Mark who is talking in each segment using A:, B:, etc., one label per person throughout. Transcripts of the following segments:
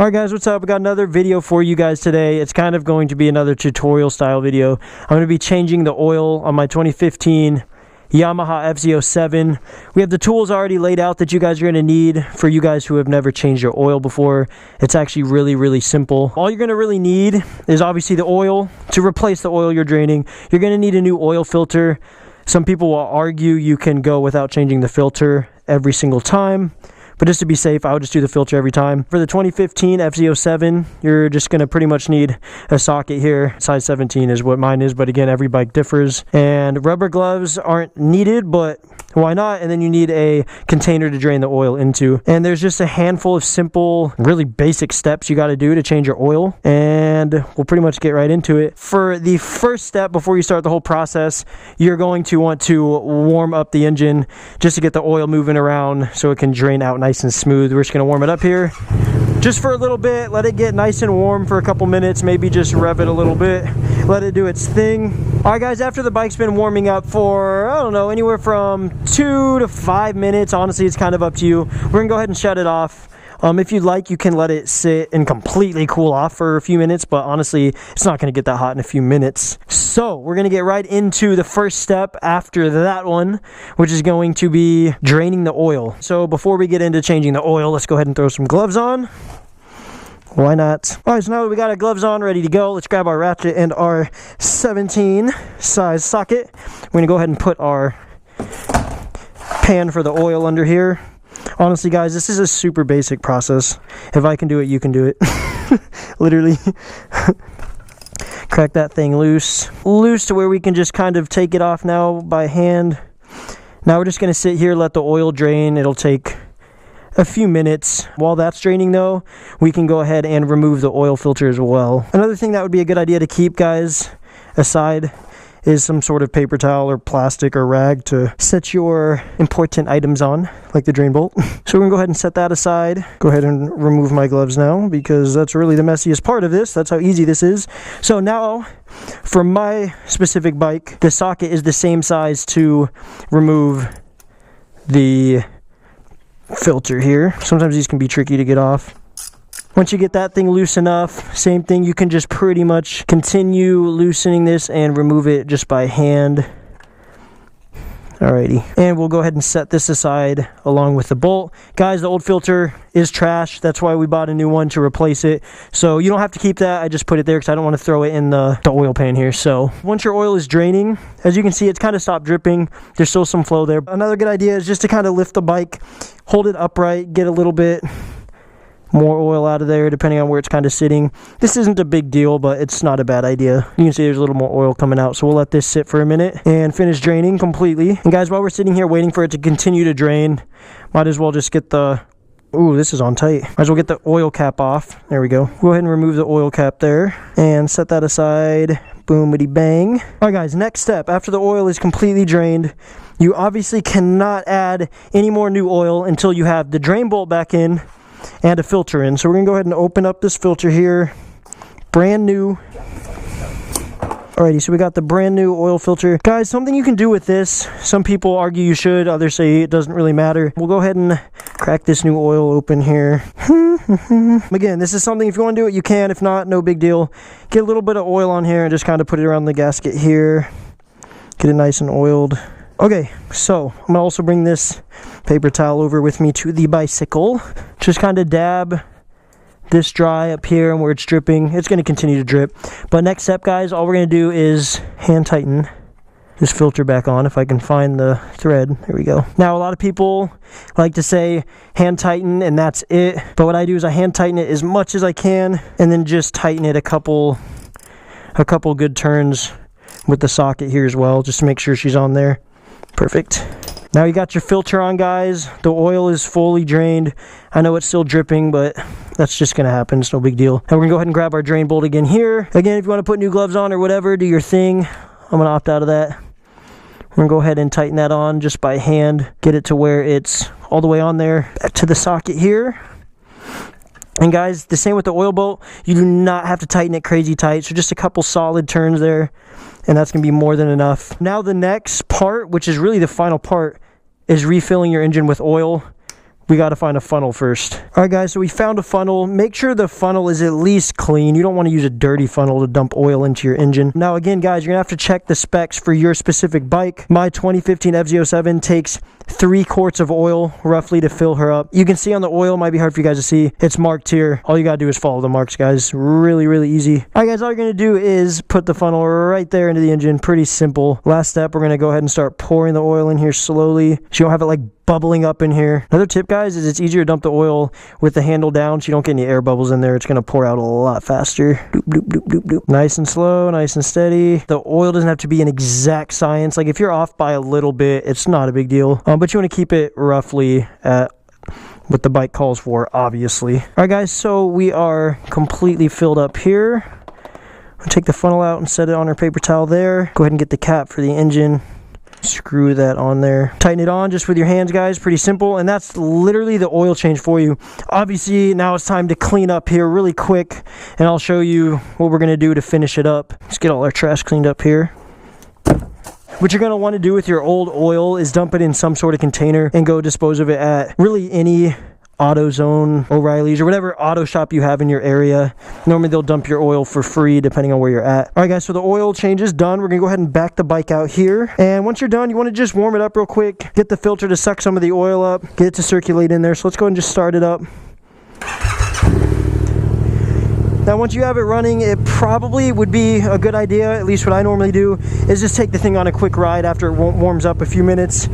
A: Alright guys, what's up? We got another video for you guys today. It's kind of going to be another tutorial style video. I'm going to be changing the oil on my 2015 Yamaha FZ07. We have the tools already laid out that you guys are going to need for you guys who have never changed your oil before. It's actually really simple. All you're going to really need is obviously the oil. To replace the oil you're draining, you're going to need a new oil filter. Some people will argue you can go without changing the filter every single time. But just to be safe, I would just do the filter every time. For the 2015 FZ07, you're just going to pretty much need a socket here. Size 17 is what mine is, but again, every bike differs. And rubber gloves aren't needed, but why not? And then you need a container to drain the oil into. And there's just a handful of simple, really basic steps you got to do to change your oil. And we'll pretty much get right into it. For the first step, before you start the whole process, you're going to want to warm up the engine just to get the oil moving around so it can drain out nice and smooth. We're just going to warm it up here just for a little bit, let it get nice and warm for a couple minutes, maybe just rev it a little bit, let it do its thing. Alright guys, after the bike's been warming up for, I don't know, anywhere from 2 to 5 minutes, honestly it's kind of up to you. We're going to go ahead and shut it off. If you'd like, you can let it sit and completely cool off for a few minutes, but honestly, it's not going to get that hot in a few minutes. So, we're going to get right into the first step after that one, which is going to be draining the oil. So, before we get into changing the oil, let's go ahead and throw some gloves on. Why not? Alright, so now that we got our gloves on, ready to go, let's grab our ratchet and our 17 size socket. We're going to go ahead and put our pan for the oil under here. Honestly guys, this is a super basic process. If I can do it, you can do it. Literally. Crack that thing loose to where we can just kind of take it off now by hand. Now we're just going to sit here, let the oil drain. It'll take a few minutes. While that's draining though, we can go ahead and remove the oil filter as well. Another thing that would be a good idea to keep, guys, aside is some sort of paper towel or plastic or rag to set your important items on, like the drain bolt. So we're gonna go ahead and set that aside. Go ahead and remove my gloves now, because that's really the messiest part of this. That's how easy this is. So now, for my specific bike, the socket is the same size to remove the filter here. Sometimes these can be tricky to get off. Once you get that thing loose enough, same thing, you can just pretty much continue loosening this and remove it just by hand. Alrighty, and we'll go ahead and set this aside along with the bolt. Guys, the old filter is trash. That's why we bought a new one to replace it. So you don't have to keep that. I just put it there because I don't want to throw it in the oil pan here. So once your oil is draining, as you can see, it's kind of stopped dripping. There's still some flow there. Another good idea is just to kind of lift the bike, hold it upright, get a little bit more oil out of there depending on where it's kind of sitting. This isn't a big deal, but it's not a bad idea. You can see there's a little more oil coming out, so we'll let this sit for a minute and finish draining completely. And guys, while we're sitting here waiting for it to continue to drain, might as well just get the, ooh, this is on tight. Might as well get the oil cap off. There we go. Go ahead and remove the oil cap there and set that aside. Boomity bang. Alright guys, next step, after the oil is completely drained, you obviously cannot add any more new oil until you have the drain bolt back in and a filter in. So we're gonna go ahead and open up this filter here, brand new. Alrighty, so we got the brand new oil filter. Guys, something you can do with this, some people argue you should, others say it doesn't really matter. We'll go ahead and crack this new oil open here. Again, this is something, if you want to do it, you can. If not, no big deal. Get a little bit of oil on here and just kind of put it around the gasket here. Get it nice and oiled. Okay, so I'm going to also bring this paper towel over with me to the bicycle. Just kind of dab this dry up here and where it's dripping. It's going to continue to drip. But next step, guys, all we're going to do is hand tighten this filter back on, if I can find the thread. There we go. Now, a lot of people like to say hand tighten and that's it. But what I do is I hand tighten it as much as I can and then just tighten it a couple good turns with the socket here as well, just to make sure she's on there. Perfect. Now you got your filter on, guys. The oil is fully drained. I know it's still dripping, but that's just going to happen. It's no big deal. And we're going to go ahead and grab our drain bolt again here. Again, if you want to put new gloves on or whatever, do your thing. I'm going to opt out of that. We're going to go ahead and tighten that on just by hand. Get it to where it's all the way on there. Back to the socket here. And guys, the same with the oil bolt. You do not have to tighten it crazy tight. So just a couple solid turns there, and that's going to be more than enough. Now the next part, which is really the final part, is refilling your engine with oil. we got to find a funnel first. All right, guys, so we found a funnel. Make sure the funnel is at least clean. You don't want to use a dirty funnel to dump oil into your engine. Now, again, guys, you're going to have to check the specs for your specific bike. My 2015 FZ07 takes 3 quarts of oil roughly to fill her up. You can see on the oil, might be hard for you guys to see, it's marked here. All you gotta do is follow the marks, guys. Really easy. All right, guys, all you're gonna do is put the funnel right there into the engine. Pretty simple. Last step, we're gonna go ahead and start pouring the oil in here slowly so you don't have it like bubbling up in here. Another tip, guys, is it's easier to dump the oil with the handle down so you don't get any air bubbles in there. It's gonna pour out a lot faster. Doop, doop, doop, doop, doop. Nice and slow, nice and steady. The oil doesn't have to be an exact science. Like if you're off by a little bit, it's not a big deal. But you want to keep it roughly at what the bike calls for, obviously. All right, guys, so we are completely filled up here. I'll take the funnel out and set it on our paper towel there. Go ahead and get the cap for the engine. Screw that on there. Tighten it on just with your hands, guys. Pretty simple. And that's literally the oil change for you. Obviously, now it's time to clean up here really quick. And I'll show you what we're going to do to finish it up. Let's get all our trash cleaned up here. What you're going to want to do with your old oil is dump it in some sort of container and go dispose of it at really any AutoZone, O'Reilly's, or whatever auto shop you have in your area. Normally they'll dump your oil for free depending on where you're at. All right, guys, so the oil change is done. We're gonna go ahead and back the bike out here. And once you're done, you want to just warm it up real quick. Get the filter to suck some of the oil up. Get it to circulate in there. So let's go ahead and just start it up. Now, once you have it running, it probably would be a good idea, at least what I normally do, is just take the thing on a quick ride after it warms up a few minutes.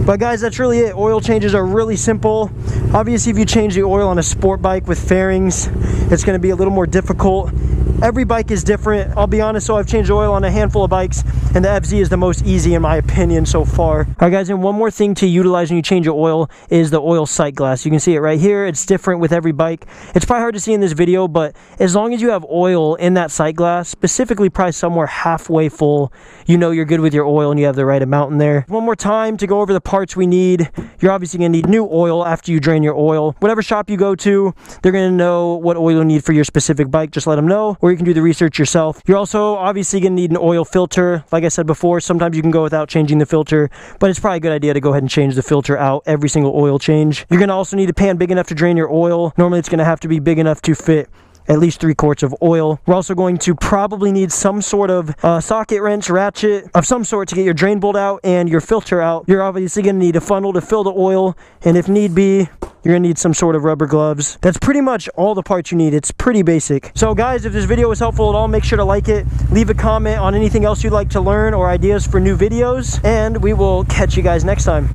A: But guys, that's really it. Oil changes are really simple. Obviously, if you change the oil on a sport bike with fairings, it's going to be a little more difficult. Every bike is different. I'll be honest, so I've changed oil on a handful of bikes, and the FZ is the most easy in my opinion so far. All right, guys, and one more thing to utilize when you change your oil is the oil sight glass. You can see it right here. It's different with every bike. It's probably hard to see in this video, but as long as you have oil in that sight glass, specifically probably somewhere halfway full, you know you're good with your oil and you have the right amount in there. One more time to go over the parts we need. You're obviously going to need new oil after you drain your oil. Whatever shop you go to, they're going to know what oil you need for your specific bike. Just let them know, or you can do the research yourself. You're also obviously going to need an oil filter. Like I said before, sometimes you can go without changing the filter, but it's probably a good idea to go ahead and change the filter out every single oil change. You're going to also need a pan big enough to drain your oil. Normally it's going to have to be big enough to fit at least 3 quarts of oil. We're also going to probably need some sort of socket wrench, ratchet of some sort to get your drain bolt out and your filter out. You're obviously going to need a funnel to fill the oil, and if need be, you're going to need some sort of rubber gloves. That's pretty much all the parts you need. It's pretty basic. So guys, if this video was helpful at all, make sure to like it. Leave a comment on anything else you'd like to learn or ideas for new videos, and we will catch you guys next time.